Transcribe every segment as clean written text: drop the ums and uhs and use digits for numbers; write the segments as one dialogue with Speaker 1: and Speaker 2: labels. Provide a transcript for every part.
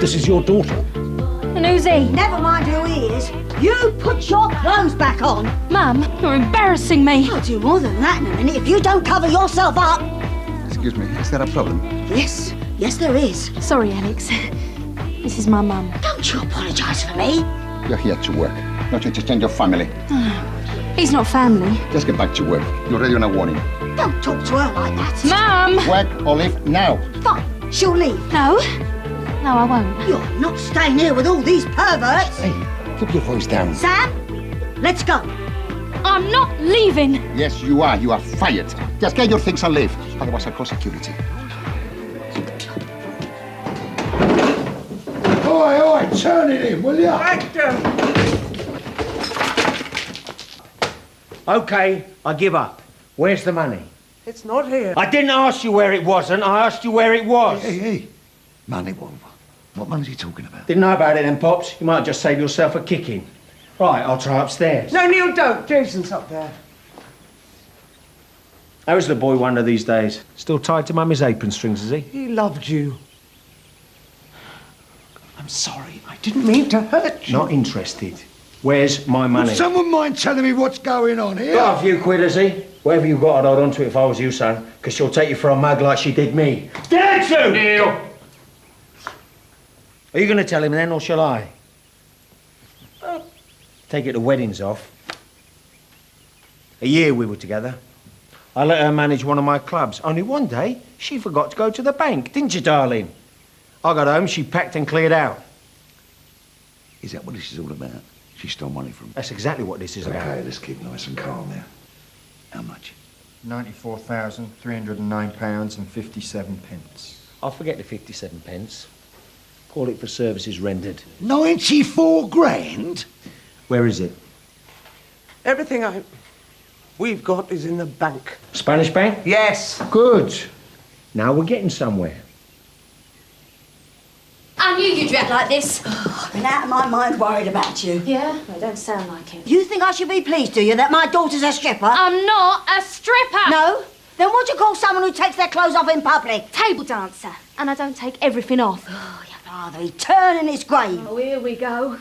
Speaker 1: This is your daughter.
Speaker 2: And who's he?
Speaker 3: Never mind who he is. You put your clothes back on.
Speaker 2: Mum, you're embarrassing me.
Speaker 3: I'll do more than that in a minute if you don't cover yourself up.
Speaker 4: Excuse me, is there a problem?
Speaker 3: Yes, yes there is.
Speaker 2: Sorry, Alex. This is my mum.
Speaker 3: Don't you apologise for me.
Speaker 4: You're here to work, not to change your family.
Speaker 2: He's not family.
Speaker 4: Just get back to work. You're already on a warning.
Speaker 3: Don't talk to her like that.
Speaker 2: Mum!
Speaker 4: Work or leave now.
Speaker 3: Fine, she'll leave.
Speaker 2: No. No, I won't.
Speaker 3: You're not staying here with all these perverts.
Speaker 4: Hey, keep your voice down.
Speaker 3: Sam, let's go.
Speaker 2: I'm not leaving.
Speaker 4: Yes, you are. You are fired. Just get your things and leave. Otherwise, I'll call security.
Speaker 1: Oi, turn it in, will ya?
Speaker 5: OK, I give up. Where's the money?
Speaker 6: It's not here.
Speaker 5: I didn't ask you where it wasn't. I asked you where it was.
Speaker 1: Hey. Money, what money's he talking about?
Speaker 5: Didn't know about it then, Pops. You might just save yourself a kicking. Right, I'll try upstairs.
Speaker 6: No, Neil, don't. Jayston's up there.
Speaker 5: How is the boy one of these days? Still tied to Mummy's apron strings, is he?
Speaker 6: He loved you. I'm sorry. I didn't mean to hurt you.
Speaker 5: Not interested. Where's my money?
Speaker 1: Would someone mind telling me what's going on here?
Speaker 5: Got a few quid, has he? Whatever you got, I'd hold on to it if I was you, son. Because she'll take you for a mug like she did me. Did you? Neil! Are you going to tell him then, or shall I? Take it the wedding's off. A year we were together. I let her manage one of my clubs. Only one day, she forgot to go to the bank, didn't you, darling? I got home, she packed and cleared out.
Speaker 1: Is that what this is all about? She stole money from me.
Speaker 5: That's exactly what this is about.
Speaker 1: Okay, let's keep nice and calm there. How much?
Speaker 7: £94,309.57.
Speaker 5: I'll forget the 57 pence. Call it for services rendered.
Speaker 1: 94 grand?
Speaker 5: Where is it?
Speaker 6: Everything we've got is in the bank.
Speaker 5: Spanish bank?
Speaker 6: Yes.
Speaker 5: Good. Now we're getting somewhere.
Speaker 3: I knew you'd react like this. I've been out of my mind worried about you.
Speaker 2: Yeah? I don't sound like it.
Speaker 3: You think I should be pleased, do you, that my daughter's a stripper?
Speaker 2: I'm not a stripper!
Speaker 3: No? Then what do you call someone who takes their clothes off in public?
Speaker 2: Table dancer. And I don't take everything off.
Speaker 3: Oh, your father, he'd turn in his grave.
Speaker 2: Oh, here we go.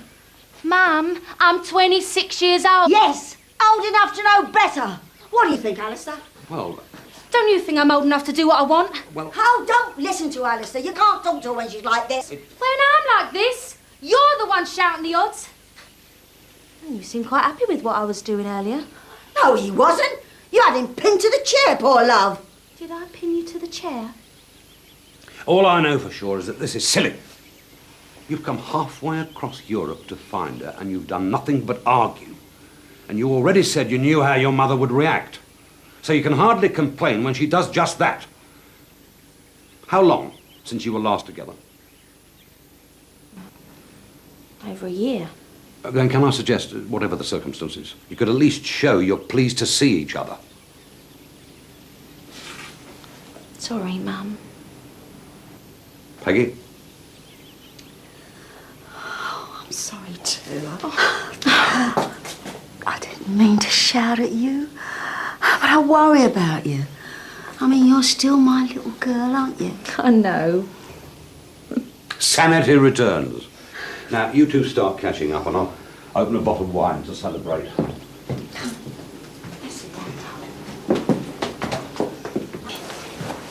Speaker 2: Mum, I'm 26 years old.
Speaker 3: Yes, old enough to know better. What do you think, Alistair?
Speaker 8: Well,
Speaker 2: Don't you think I'm old enough to do what I want?
Speaker 8: well...
Speaker 3: Oh, don't listen to Alistair. You can't talk to her when she's like this.
Speaker 2: When I'm like this, you're the one shouting the odds. You seem quite happy with what I was doing earlier.
Speaker 3: No, he wasn't. You had him pinned to the chair, poor love.
Speaker 2: Did I pin you to the chair?
Speaker 8: All I know for sure is that this is silly. You've come halfway across Europe to find her, and you've done nothing but argue. And you already said you knew how your mother would react. So you can hardly complain when she does just that. How long since you were last together?
Speaker 2: Over a year.
Speaker 8: Then can I suggest, whatever the circumstances, you could at least show you're pleased to see each other.
Speaker 2: Sorry, Mum.
Speaker 8: Peggy?
Speaker 3: Oh, I'm sorry too. I didn't mean to shout at you, but I worry about you. I mean, you're still my little girl, aren't you?
Speaker 2: I know.
Speaker 8: Sanity returns. Now, you two start catching up and I'll open a bottle of wine to celebrate.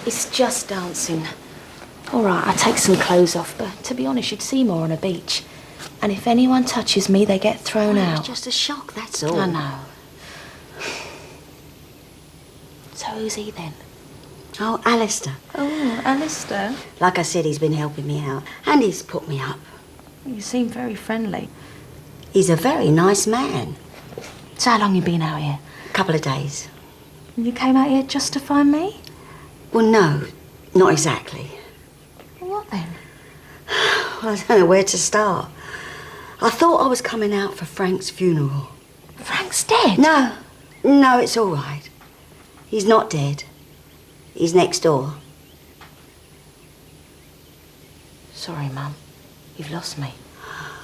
Speaker 2: It's just dancing. All right, I take some clothes off, but to be honest, you'd see more on a beach. And if anyone touches me, they get thrown out.
Speaker 3: It's just a shock, that's all.
Speaker 2: I know. So who's he then?
Speaker 3: Oh, Alistair.
Speaker 2: Oh, Alistair.
Speaker 3: Like I said, he's been helping me out. And he's put me up.
Speaker 2: You seem very friendly.
Speaker 3: He's a very nice man.
Speaker 2: So how long you been out here?
Speaker 3: A couple of days.
Speaker 2: You came out here just to find me?
Speaker 3: Well, no, not exactly.
Speaker 2: What then?
Speaker 3: Well, I don't know where to start. I thought I was coming out for Frank's funeral.
Speaker 2: Frank's dead?
Speaker 3: No, it's all right. He's not dead. He's next door.
Speaker 2: Sorry, Mum. You've lost me.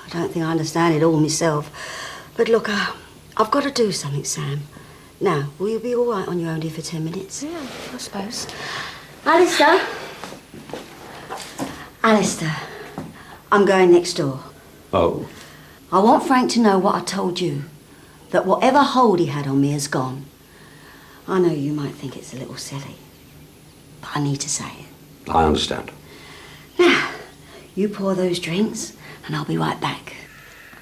Speaker 3: I don't think I understand it all myself. But look, I've got to do something, Sam. Now, will you be all right on your own here for 10 minutes?
Speaker 2: Yeah, I suppose.
Speaker 3: Alistair. Alistair, I'm going next door.
Speaker 8: Oh?
Speaker 3: I want Frank to know what I told you. That whatever hold he had on me has gone. I know you might think it's a little silly, but I need to say it.
Speaker 8: I understand.
Speaker 3: Now, you pour those drinks, and I'll be right back.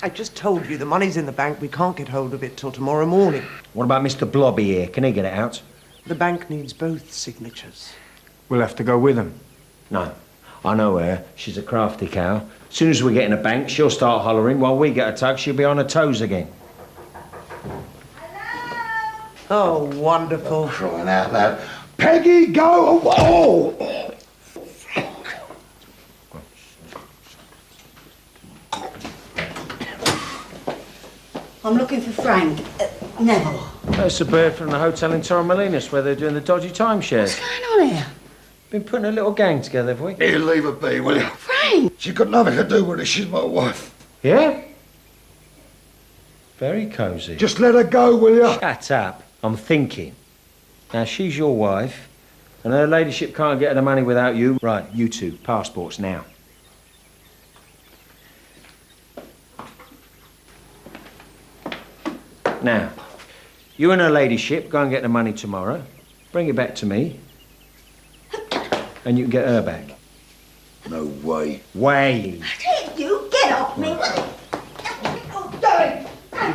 Speaker 6: I just told you the money's in the bank. We can't get hold of it till tomorrow morning.
Speaker 5: What about Mr. Blobby here? Can he get it out?
Speaker 6: The bank needs both signatures.
Speaker 5: We'll have to go with him. No. I know her. She's a crafty cow. As soon as we get in the bank, she'll start hollering. While we get a tug, she'll be on her toes again.
Speaker 6: Oh, wonderful.
Speaker 1: Crying out loud. Peggy, go! Oh!
Speaker 3: I'm looking for Frank. Neville.
Speaker 5: That's a bird from the hotel in Torremolinos where they're doing the dodgy timeshares.
Speaker 3: What's going on here?
Speaker 5: Been putting a little gang together, have we?
Speaker 1: Here, leave her be, will you?
Speaker 3: Frank!
Speaker 1: She's got nothing to do with it. She's my wife.
Speaker 5: Yeah? Very cosy.
Speaker 1: Just let her go, will you?
Speaker 5: Shut up. I'm thinking. Now, she's your wife, and her ladyship can't get her the money without you. Right, you two, passports now. Now, you and her ladyship go and get the money tomorrow. Bring it back to me, and you can get her back.
Speaker 1: No way.
Speaker 5: Way.
Speaker 3: You get off me!
Speaker 5: You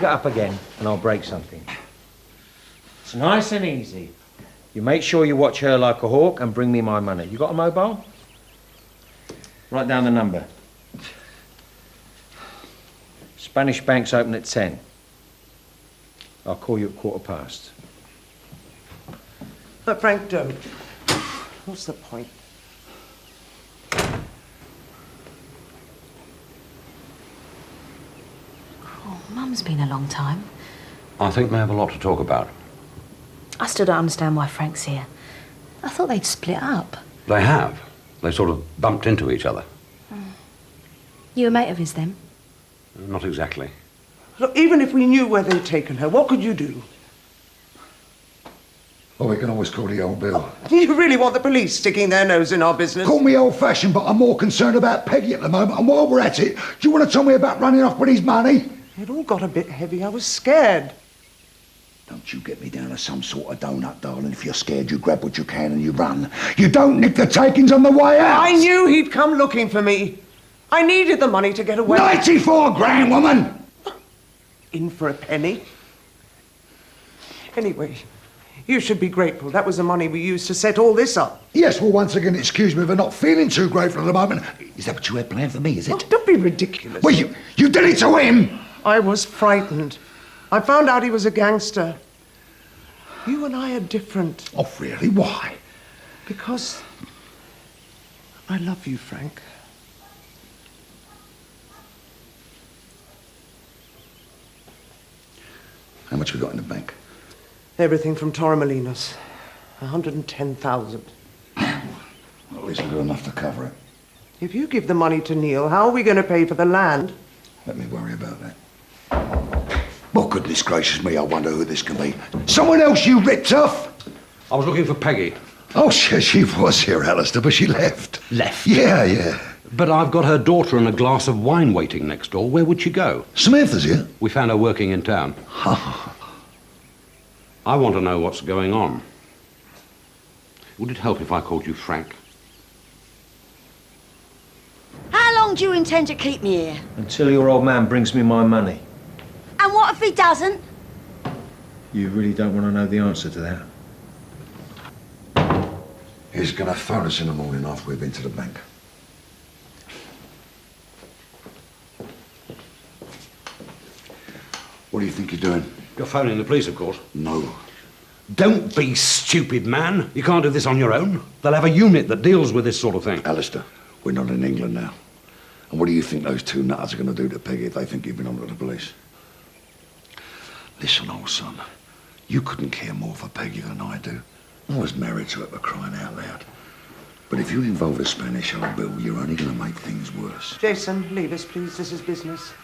Speaker 5: get up again, and I'll break something. It's nice and easy. You make sure you watch her like a hawk and bring me my money. You got a mobile? Write down the number. Spanish bank's open at 10. I'll call you at 1:15.
Speaker 6: But Frank, don't. What's the point?
Speaker 2: Oh, Mum's been a long time.
Speaker 8: I think they have a lot to talk about.
Speaker 2: I still don't understand why Frank's here. I thought they'd split up.
Speaker 8: They have. They sort of bumped into each other.
Speaker 2: You a mate of his, then?
Speaker 8: Not exactly.
Speaker 6: Look, even if we knew where they'd taken her, what could you do?
Speaker 1: Well, we can always call the old Bill.
Speaker 6: Do you really want the police sticking their nose in our business?
Speaker 1: Call me old-fashioned, but I'm more concerned about Peggy at the moment. And while we're at it, do you want to tell me about running off with his money?
Speaker 6: It all got a bit heavy. I was scared.
Speaker 1: Don't you get me down to some sort of donut, darling. If you're scared, you grab what you can and you run. You don't nick the takings on the way out.
Speaker 6: I knew he'd come looking for me. I needed the money to get away.
Speaker 1: 94 grand, woman!
Speaker 6: In for a penny. Anyway, you should be grateful. That was the money we used to set all this up.
Speaker 1: Yes, well, once again, excuse me for not feeling too grateful at the moment. Is that what you had planned for me, is it?
Speaker 6: Oh, don't be ridiculous.
Speaker 1: Well, you did it to him!
Speaker 6: I was frightened. I found out he was a gangster. You and I are different.
Speaker 1: Oh, really? Why?
Speaker 6: Because I love you, Frank.
Speaker 1: How much we got in the bank?
Speaker 6: Everything from Torremolinos. 110,000.
Speaker 1: Well, at least we've got enough to cover it.
Speaker 6: If you give the money to Neil, how are we going to pay for the land?
Speaker 1: Let me worry about that. Well, goodness gracious me, I wonder who this can be. Someone else you ripped off?
Speaker 8: I was looking for Peggy.
Speaker 1: Oh, she was here, Alistair, but she left.
Speaker 8: Left?
Speaker 1: Yeah.
Speaker 8: But I've got her daughter and a glass of wine waiting next door. Where would she go?
Speaker 1: Samantha's here.
Speaker 8: We found her working in town. I want to know what's going on. Would it help if I called you Frank?
Speaker 3: How long do you intend to keep me here?
Speaker 5: Until your old man brings me my money.
Speaker 3: And what if he doesn't?
Speaker 5: You really don't want to know the answer to that?
Speaker 1: He's going to phone us in the morning after we've been to the bank. What do you think you're doing?
Speaker 8: You're phoning the police, of course.
Speaker 1: No.
Speaker 8: Don't be stupid, man. You can't do this on your own. They'll have a unit that deals with this sort of thing.
Speaker 1: Alistair, we're not in England now. And what do you think those two nutters are going to do to Peggy if they think you've been on to the police? Listen, old son, you couldn't care more for Peggy than I do. I was married to her for crying out loud. But if you involve the Spanish old Bill, you're only going to make things worse.
Speaker 6: Jayston, leave us, please. This is business.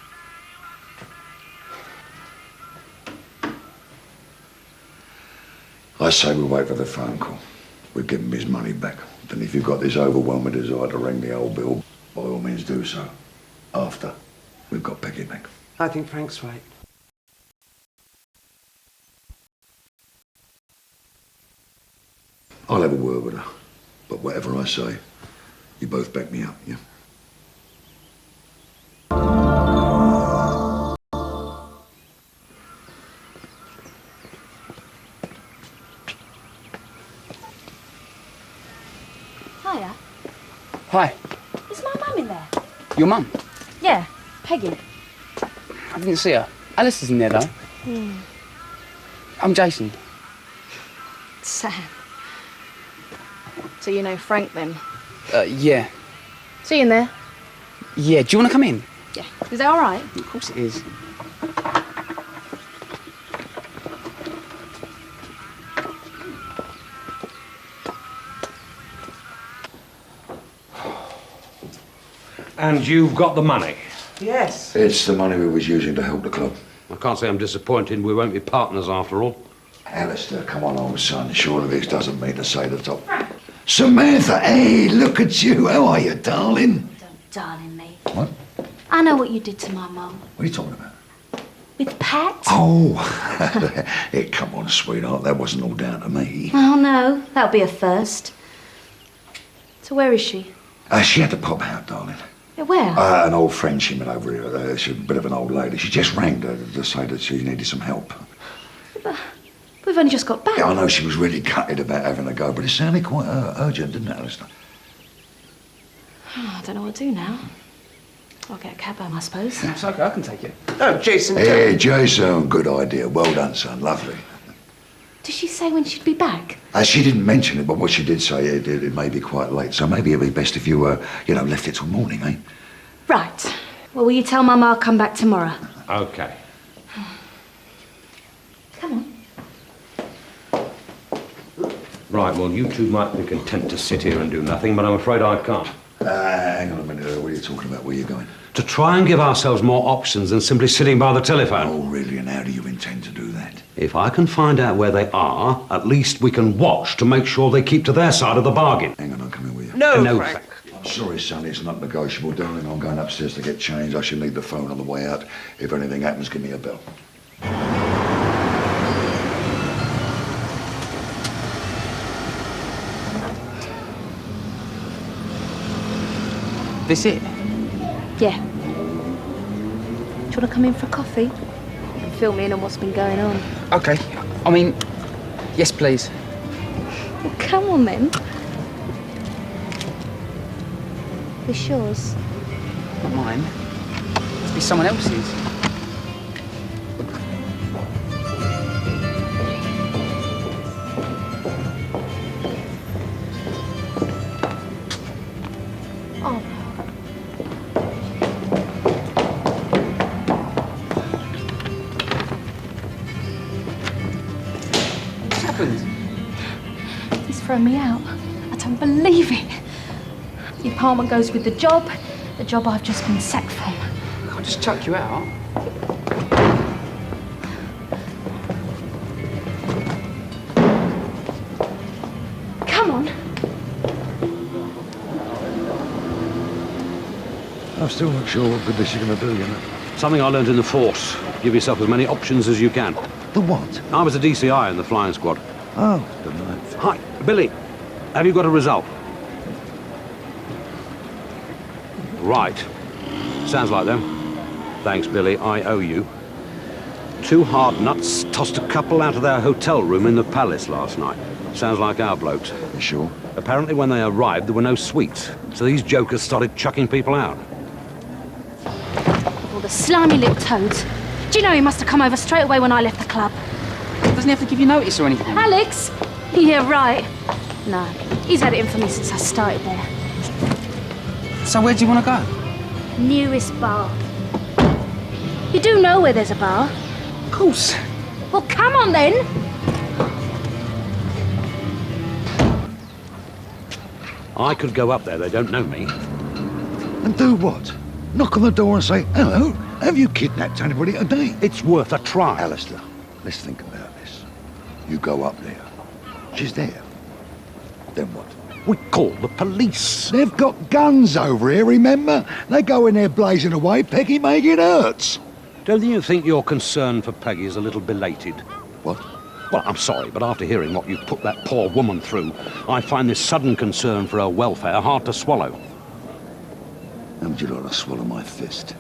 Speaker 1: I say we wait for the phone call. We'll give him his money back. Then if you've got this overwhelming desire to ring the old Bill, by all means do so. After we've got Peggy back.
Speaker 6: I think Frank's right.
Speaker 1: I'll have a word with her. But whatever I say, you both back me up, yeah?
Speaker 2: Hiya.
Speaker 7: Hi.
Speaker 2: Is my mum in there?
Speaker 7: Your mum?
Speaker 2: Yeah, Peggy.
Speaker 7: I didn't see her. Alistair's in there, though. I'm Jayston.
Speaker 2: Sam. So you know Frank then?
Speaker 7: Yeah.
Speaker 2: See you in there?
Speaker 7: Yeah, do you want to come in?
Speaker 2: Yeah. Is that all right?
Speaker 7: Of course it is.
Speaker 8: And you've got the money.
Speaker 6: Yes.
Speaker 1: It's the money we was using to help the club.
Speaker 8: I can't say I'm disappointed. We won't be partners after all.
Speaker 1: Alistair, come on, old son. Surely this doesn't mean to say the top. Samantha, hey, look at you. How are you, darling?
Speaker 2: Don't darling me.
Speaker 1: What?
Speaker 2: I know what you did to my mum.
Speaker 1: What are you talking about?
Speaker 2: With Pat?
Speaker 1: Oh, hey, come on, sweetheart. That wasn't all down to me.
Speaker 2: Oh, no. That'll be a first. So where is she?
Speaker 1: She had to pop out, darling.
Speaker 2: Yeah, where?
Speaker 1: An old friend she met over here. She's a bit of an old lady. She just rang to say that she needed some help.
Speaker 2: But we've only just got back.
Speaker 1: Yeah, I know she was really gutted about having to go, but it sounded quite urgent, didn't it, Alistair?
Speaker 2: Oh, I don't know what to do now. I'll get a cab home, I suppose.
Speaker 7: It's okay, I can take it.
Speaker 6: Oh, Jason.
Speaker 1: Hey, Jason, good idea. Well done, son. Lovely.
Speaker 2: Did she say when she'd be back?
Speaker 1: She didn't mention it, but what she did say, it may be quite late, so maybe it'd be best if you, left it till morning, eh?
Speaker 2: Right. Well, will you tell Mum I'll come back tomorrow?
Speaker 8: OK.
Speaker 2: Come on.
Speaker 8: Right, well, you two might be content to sit here and do nothing, but I'm afraid I can't.
Speaker 1: Hang on a minute. What are you talking about? Where are you going?
Speaker 8: To try and give ourselves more options than simply sitting by the telephone.
Speaker 1: Oh, really? And how do you intend to do that?
Speaker 8: If I can find out where they are, at least we can watch to make sure they keep to their side of the bargain.
Speaker 1: Hang on, I'm coming with you.
Speaker 6: No,
Speaker 8: No,
Speaker 6: Frank.
Speaker 1: I'm sorry, son, it's not negotiable, darling. I'm going upstairs to get changed. I should leave the phone on the way out. If anything happens, give me a bell.
Speaker 7: This it?
Speaker 2: Yeah. Do you want to come in for a coffee? And fill me in on what's been going on.
Speaker 7: Okay. I mean, yes, please.
Speaker 2: Well, come on then. It's yours.
Speaker 7: Not mine. It'll be someone else's.
Speaker 2: Oh.
Speaker 7: What's happened?
Speaker 2: He's thrown me out. I don't believe it. The apartment goes with the job I've just been sacked from.
Speaker 7: I can't just chuck you out.
Speaker 2: Come on.
Speaker 1: I'm still not sure what good this is going to do, you know.
Speaker 8: Something I learned in the force. Give yourself as many options as you can.
Speaker 1: The what?
Speaker 8: I was a DCI in the flying squad.
Speaker 1: Oh, good night.
Speaker 8: Hi, Billy. Have you got a result? Right. Sounds like them. Thanks, Billy. I owe you. 2 hard nuts tossed a couple out of their hotel room in the palace last night. Sounds like our blokes.
Speaker 1: You sure?
Speaker 8: Apparently when they arrived, there were no suites. So these jokers started chucking people out.
Speaker 2: All the slimy little toads. Do you know he must have come over straight away when I left the club?
Speaker 7: Doesn't he have to give you notice or anything?
Speaker 2: Alex? Yeah, right. No, he's had it in for me since I started there.
Speaker 7: So where do you want to go?
Speaker 2: Nearest bar. You do know where there's a bar?
Speaker 7: Of course.
Speaker 2: Well, come on then.
Speaker 8: I could go up there, they don't know me.
Speaker 1: And do what? Knock on the door and say, hello, have you kidnapped anybody today?
Speaker 8: It's worth a try.
Speaker 1: Alistair, let's think about this. You go up there. She's there. Then what?
Speaker 8: We call the police.
Speaker 1: They've got guns over here, remember? They go in there blazing away, Peggy may get hurts.
Speaker 8: Don't you think your concern for Peggy is a little belated?
Speaker 1: What?
Speaker 8: Well, I'm sorry, but after hearing what you've put that poor woman through, I find this sudden concern for her welfare hard to swallow.
Speaker 1: How would you like to swallow my fist?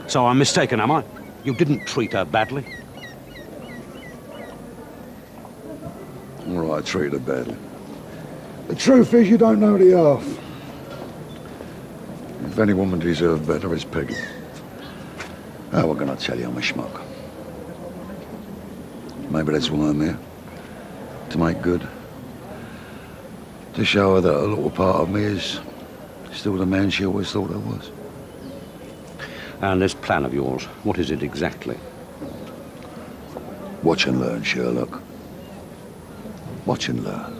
Speaker 8: So I'm mistaken, am I? You didn't treat her badly?
Speaker 1: All right, I treated her badly. The truth is, you don't know the half. If any woman deserves better, it's Peggy. Oh, we're gonna tell you I'm a schmuck. Maybe that's why I'm here. To make good. To show her that a little part of me is still the man she always thought I was.
Speaker 8: And this plan of yours, what is it exactly?
Speaker 1: Watch and learn, Sherlock. Watch and learn.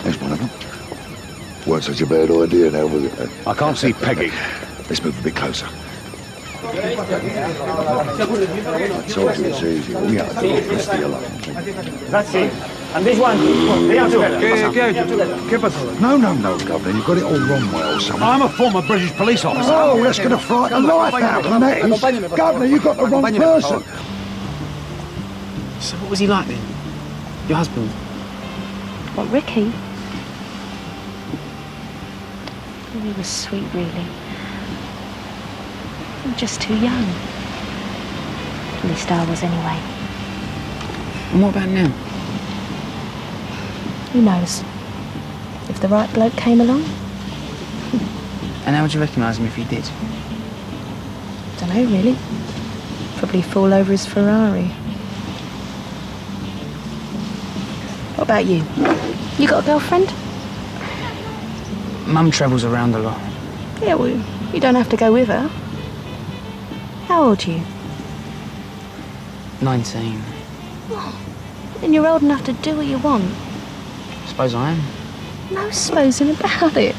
Speaker 1: There's one of them. Wasn't such a bad idea now, was it?
Speaker 8: I can't see Peggy.
Speaker 1: Let's move a bit closer. I told you it's easy. We have to do it. Let's be alone.
Speaker 5: That's it. And this one.
Speaker 1: No, Governor. You've got it all wrong, Wells.
Speaker 8: I'm a former British police officer.
Speaker 1: Oh, that's going to frighten the life out of them, that is. Governor, you've got the wrong person.
Speaker 7: So what was he like then? Your husband?
Speaker 2: What, Ricky? He was sweet, really. I'm just too young. At least I was, anyway.
Speaker 7: And what about now?
Speaker 2: Who knows? If the right bloke came along?
Speaker 7: And how would you recognise him if he did?
Speaker 2: Dunno, really. Probably fall over his Ferrari. What about you? You got a girlfriend?
Speaker 7: Mum travels around a lot.
Speaker 2: Yeah, well, you don't have to go with her. How old are you?
Speaker 7: 19.
Speaker 2: Then you're old enough to do what you want.
Speaker 7: Suppose I am.
Speaker 2: No supposing about it.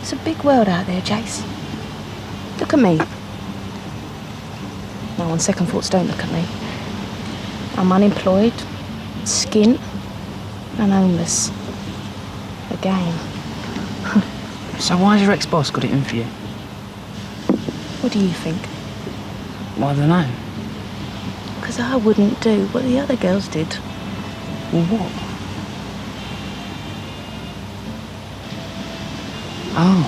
Speaker 2: It's a big world out there, Jace. Look at me. No, on second thoughts, don't look at me. I'm unemployed, skint, and homeless. Again.
Speaker 7: So why's your ex-boss got it in for you?
Speaker 2: What do you think?
Speaker 7: Well, I don't know.
Speaker 2: Because I wouldn't do what the other girls did.
Speaker 7: Well, what? Oh.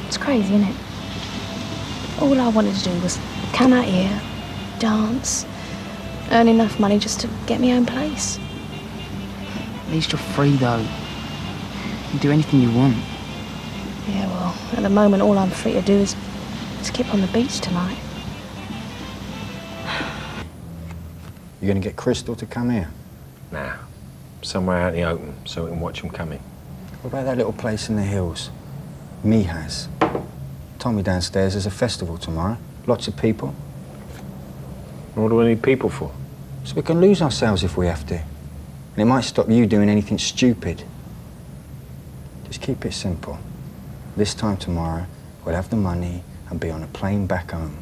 Speaker 2: It's crazy, isn't it? All I wanted to do was come out here, dance, earn enough money just to get my own place.
Speaker 7: At least you're free, though. You can do anything you want.
Speaker 2: Yeah, well, at the moment, all I'm free to do is skip on the beach tonight.
Speaker 9: You gonna get Crystal to come here?
Speaker 5: Nah. Somewhere out in the open so we can watch them coming.
Speaker 9: What about that little place in the hills? Mihas. Told me downstairs there's a festival tomorrow. Lots of people.
Speaker 5: What do we need people for?
Speaker 9: So we can lose ourselves if we have to. And it might stop you doing anything stupid. Just keep it simple. This time tomorrow, we'll have the money and be on a plane back home.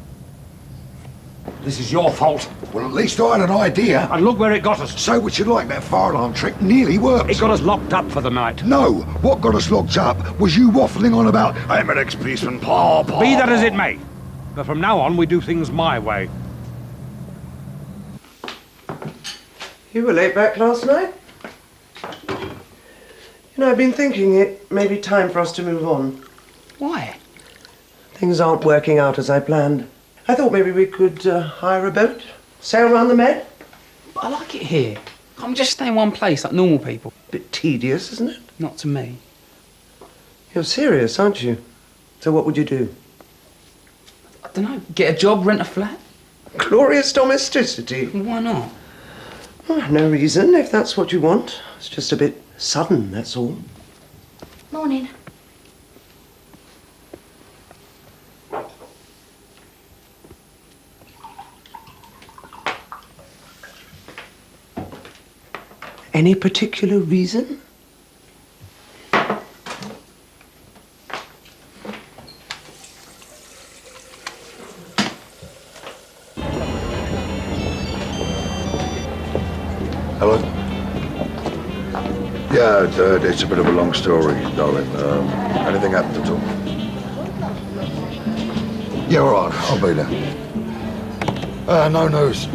Speaker 8: This is your fault.
Speaker 1: Well, at least I had an idea.
Speaker 8: And look where it got us.
Speaker 1: So would you like that fire alarm trick nearly worked?
Speaker 8: It got us locked up for the night.
Speaker 1: No, what got us locked up was you waffling on about, I'm an ex-policeman, pa.
Speaker 8: Be that as it may. But from now on, we do things my way.
Speaker 6: You were late back last night? You know, I've been thinking it may be time for us to move on.
Speaker 7: Why?
Speaker 6: Things aren't working out as I planned. I thought maybe we could hire a boat, sail around the Med.
Speaker 7: But I like it here. Can't we just stay in one place like normal people?
Speaker 6: Bit tedious, isn't it?
Speaker 7: Not to me.
Speaker 6: You're serious, aren't you? So what would you do?
Speaker 7: I don't know. Get a job, rent a flat?
Speaker 6: Glorious domesticity.
Speaker 7: Why not?
Speaker 6: Oh, no reason, if that's what you want. It's just a bit Sudden, that's all.
Speaker 2: Morning.
Speaker 6: Any particular reason?
Speaker 1: Hello? Yeah, it's a bit of a long story, darling. Anything happened at all? Yeah, all right, I'll be there. No news.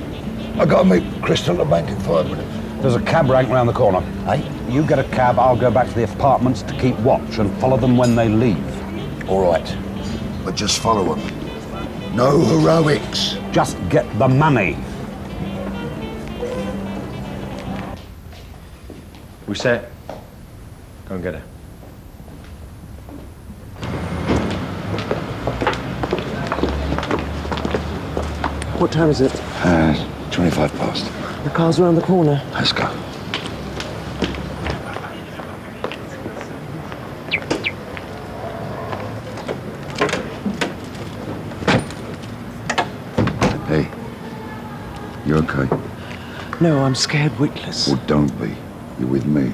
Speaker 1: I gotta meet Crystal at the bank in 5 minutes.
Speaker 8: There's a cab rank round the corner. Hey, you get a cab, I'll go back to the apartments to keep watch and follow them when they leave.
Speaker 1: All right, but just follow them. No heroics.
Speaker 8: Just get the money.
Speaker 5: We set. Go and get her.
Speaker 6: What time is it?
Speaker 1: 25 past.
Speaker 6: The car's around the corner.
Speaker 1: Let's go. Hey, you okay?
Speaker 6: No, I'm scared witless.
Speaker 1: Well, don't be. You're with me.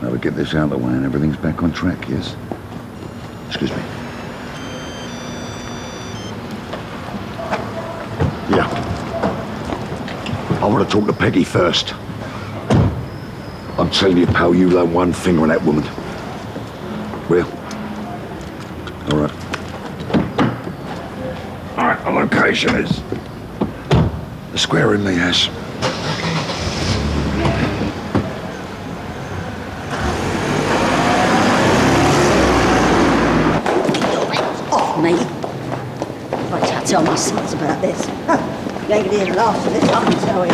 Speaker 1: Now we get this out of the way and everything's back on track, yes? Excuse me. Yeah. I want to talk to Peggy first. I'm telling you, pal, you learn one finger on that woman. Well, all right. All right, the location is the square in the house.
Speaker 3: Off me. Right, I'll tell my sons about this. You ain't gonna hear the last of this, I can tell you.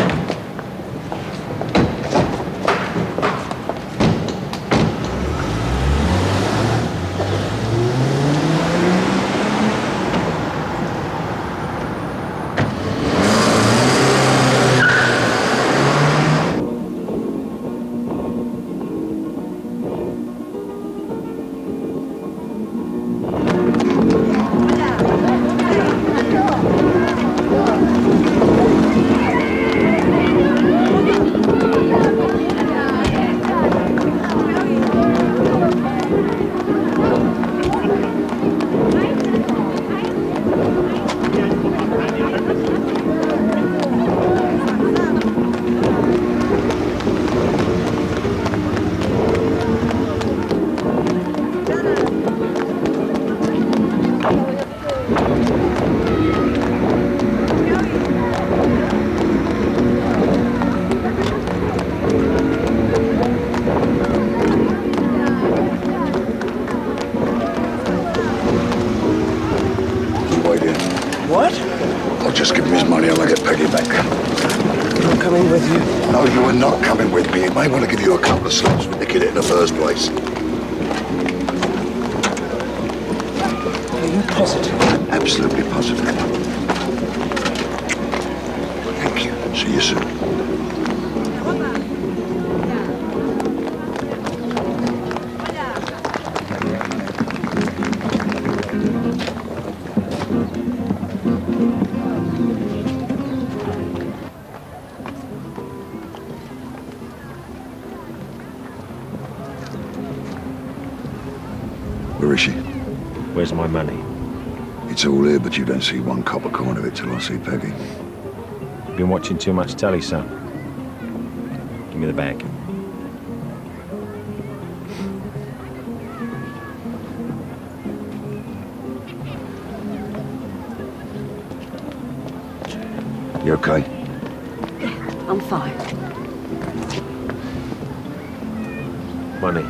Speaker 6: What?
Speaker 1: I'll just give him his money and I'll get Peggy back.
Speaker 6: I'm coming with you.
Speaker 1: No, you are not coming with me. He may want to give you a couple of slaps for nicking it in the first place.
Speaker 6: Are you positive?
Speaker 1: Absolutely positive. Thank you. See you soon. Where is she?
Speaker 5: Where's my money?
Speaker 1: It's all here, but you don't see one copper coin of it till I see Peggy.
Speaker 5: Been watching too much telly, son. Give me the bag.
Speaker 1: You okay?
Speaker 3: Yeah, I'm fine.
Speaker 5: Money.